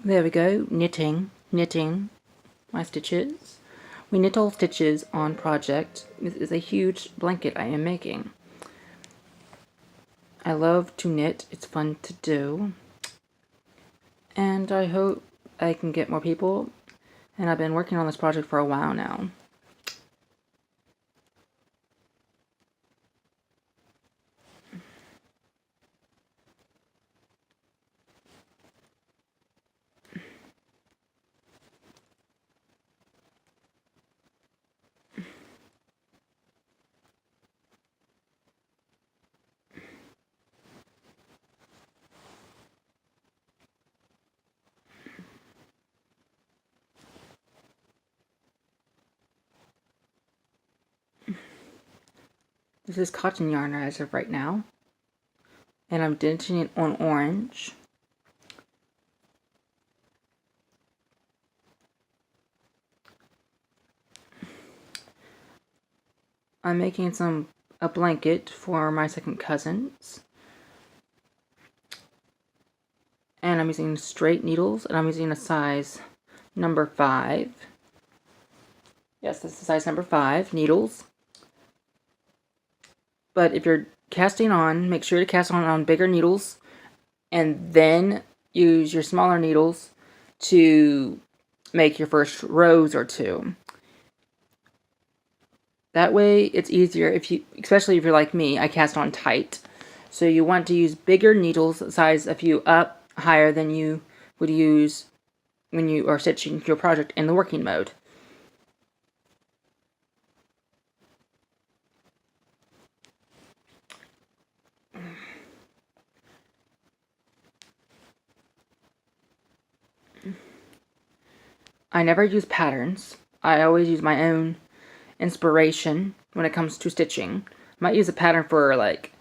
There we go, knitting my stitches. We knit all stitches on project. This is a huge blanket I am making. I love to knit, it's fun to do. And I hope I can get more people. And I've been working on this project for a while now. This is cotton yarn as of right now. And I'm dinting it on orange. I'm making a blanket for my second cousins. And I'm using straight needles, and I'm using a size number 5. Yes, this is size number 5 needles. But if you're casting on, make sure to cast on bigger needles, and then use your smaller needles to make your first rows or two. That way it's easier, especially if you're like me, I cast on tight. So you want to use bigger needles, size a few up higher than you would use when you are stitching your project in the working mode. I never use patterns. I always use my own inspiration when it comes to stitching. I might use a pattern for like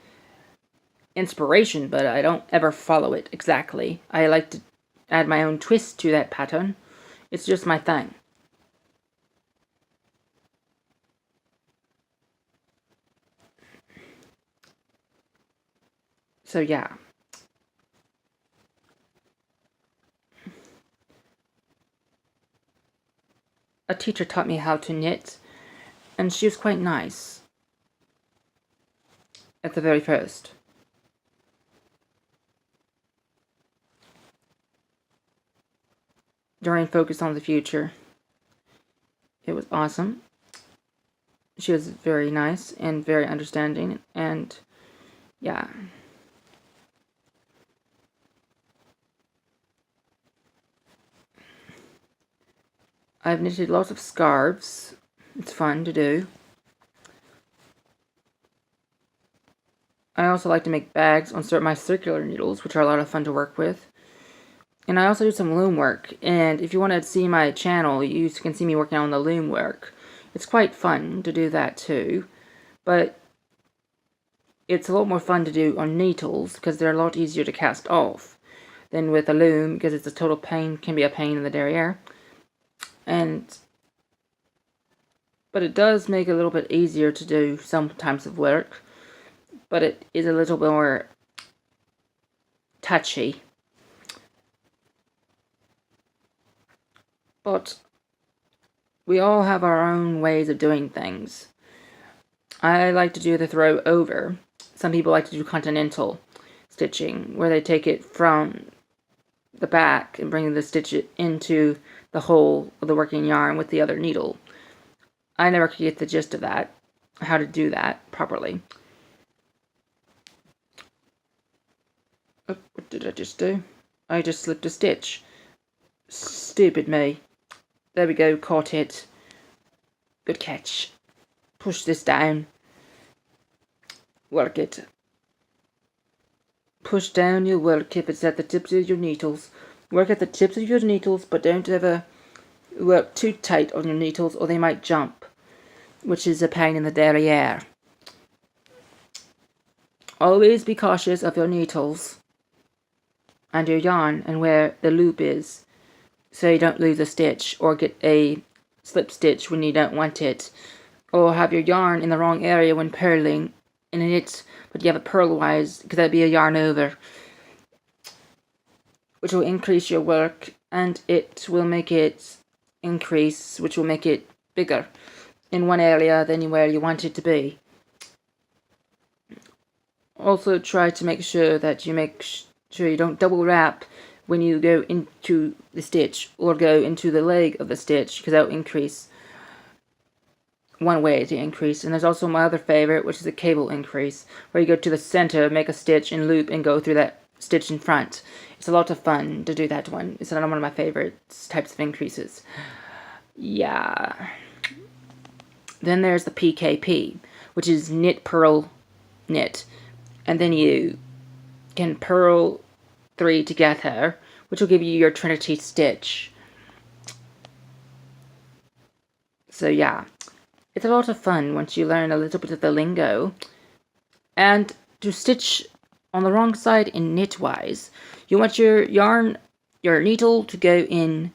inspiration, but I don't ever follow it exactly. I like to add my own twist to that pattern. It's just my thing. So yeah. A teacher taught me how to knit, and she was quite nice at the very first. During Focus on the Future. It was awesome. She was very nice and very understanding, and yeah. I've knitted lots of scarves. It's fun to do. I also like to make bags on my circular needles, which are a lot of fun to work with. And I also do some loom work, and if you want to see my channel, you can see me working on the loom work. It's quite fun to do that too, but it's a lot more fun to do on needles because they're a lot easier to cast off than with a loom, because it's a total pain, can be a pain in the derriere. But it does make it a little bit easier to do some types of work, but it is a little more touchy. But we all have our own ways of doing things. I like to do the throw over. Some people like to do continental stitching, where they take it from the back and bring the stitch into the hole of the working yarn with the other needle. I never could get the gist of that, how to do that properly. Oh, what did I just do? I just slipped a stitch. Stupid me. There we go, caught it. Good catch. Push this down. Work it. Push down your work if it's at the tips of your needles. Work at the tips of your needles, but don't ever work too tight on your needles or they might jump, which is a pain in the derriere. Always be cautious of your needles and your yarn and where the loop is, so you don't lose a stitch or get a slip stitch when you don't want it, or have your yarn in the wrong area when purling in it, but you have it purlwise, because that'd be a yarn over, which will increase your work and it will make it increase, which will make it bigger in one area than where you want it to be. Also try to make sure that you don't double wrap when you go into the stitch or go into the leg of the stitch, because that will increase one way to increase. And there's also my other favorite, which is a cable increase, where you go to the center, make a stitch and loop and go through that stitch in front. It's a lot of fun to do that one. It's one of my favorite types of increases. Yeah. Then there's the PKP, which is knit, purl, knit. And then you can purl 3 together, which will give you your Trinity stitch. So yeah, it's a lot of fun once you learn a little bit of the lingo. And to stitch on the wrong side in knitwise, you want your needle to go in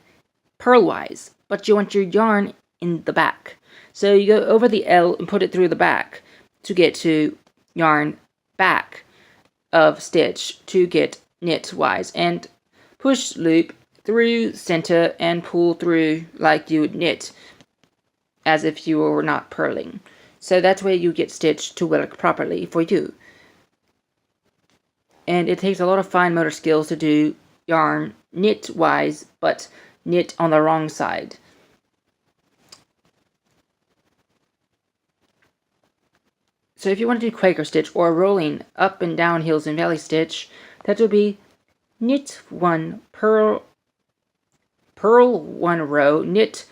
purlwise, but you want your yarn in the back. So you go over the L and put it through the back to get to yarn back of stitch to get knitwise, and push loop through center and pull through like you would knit as if you were not purling. So that's where you get stitch to work properly for you. And it takes a lot of fine motor skills to do yarn knitwise, but knit on the wrong side. So if you want to do Quaker stitch or rolling up and down hills and valley stitch, that will be knit 1, purl 1 row, knit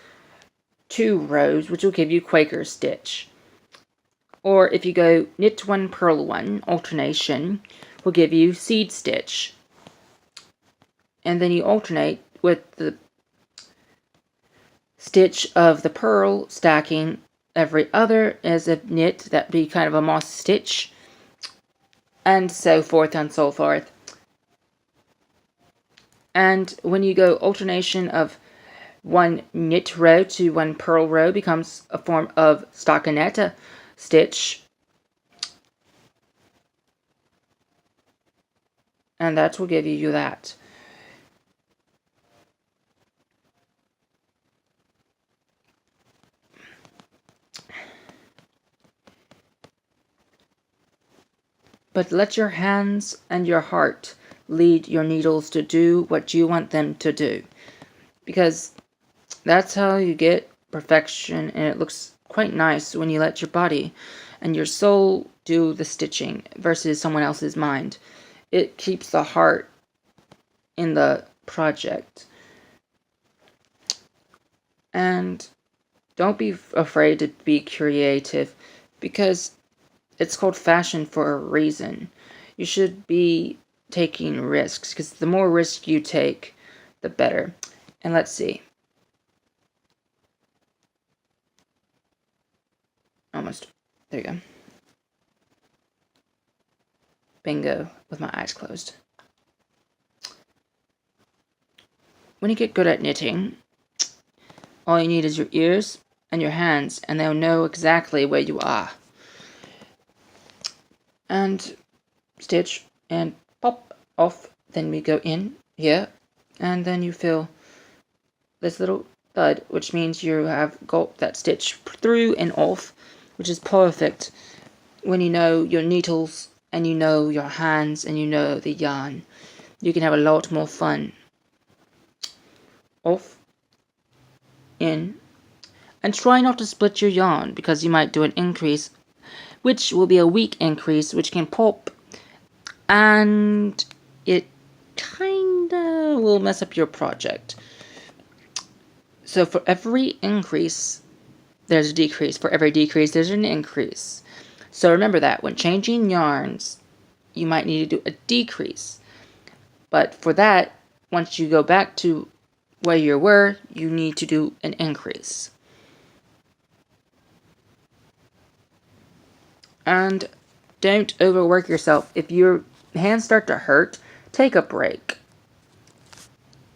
2 rows, which will give you Quaker stitch. Or if you go knit 1, purl 1, alternation will give you seed stitch. And then you alternate with the stitch of the purl, stacking every other as a knit, that'd be kind of a moss stitch, and so forth and so forth. And when you go alternation of 1 knit row to 1 purl row, becomes a form of stockinette stitch, and that will give you that. But let your hands and your heart lead your needles to do what you want them to do, because that's how you get perfection, and it looks quite nice when you let your body and your soul do the stitching versus someone else's mind. It keeps the heart in the project. And don't be afraid to be creative, because it's called fashion for a reason. You should be taking risks, because the more risk you take, the better. And let's see. Almost. There you go. Bingo, with my eyes closed. When you get good at knitting, all you need is your ears and your hands, and they'll know exactly where you are. And stitch and pop off, then we go in here, and then you feel this little thud, which means you have got that stitch through and off, which is perfect when you know your needles and you know your hands and you know the yarn. You can have a lot more fun. Off, in, and try not to split your yarn, because you might do an increase which will be a weak increase, which can pop, and it kinda will mess up your project. So for every increase, there's a decrease. For every decrease, there's an increase. So remember that when changing yarns, you might need to do a decrease. But for that, once you go back to where you were, you need to do an increase. And don't overwork yourself. If your hands start to hurt, take a break.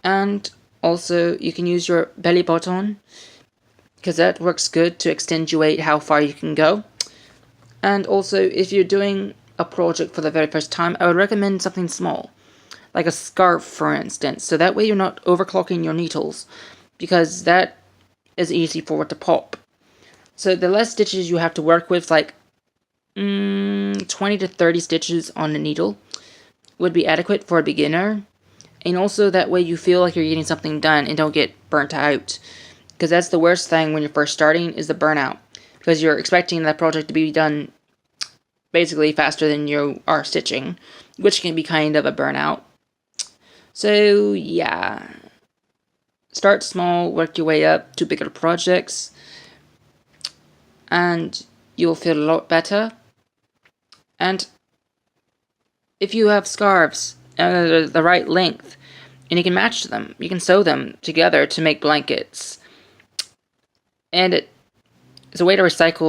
And also, you can use your belly button, because that works good to accentuate how far you can go. And also, if you're doing a project for the very first time, I would recommend something small. like a scarf, for instance. So that way you're not overclocking your needles, because that is easy for it to pop. So the less stitches you have to work with, like 20 to 30 stitches on the needle, would be adequate for a beginner. And also that way you feel like you're getting something done and don't get burnt out. Because that's the worst thing when you're first starting, is the burnout. Because you're expecting that project to be done basically faster than you are stitching, which can be kind of a burnout. So yeah, start small, work your way up to bigger projects, and you'll feel a lot better. And if you have scarves the right length, and you can match them, you can sew them together to make blankets. And it's a way to recycle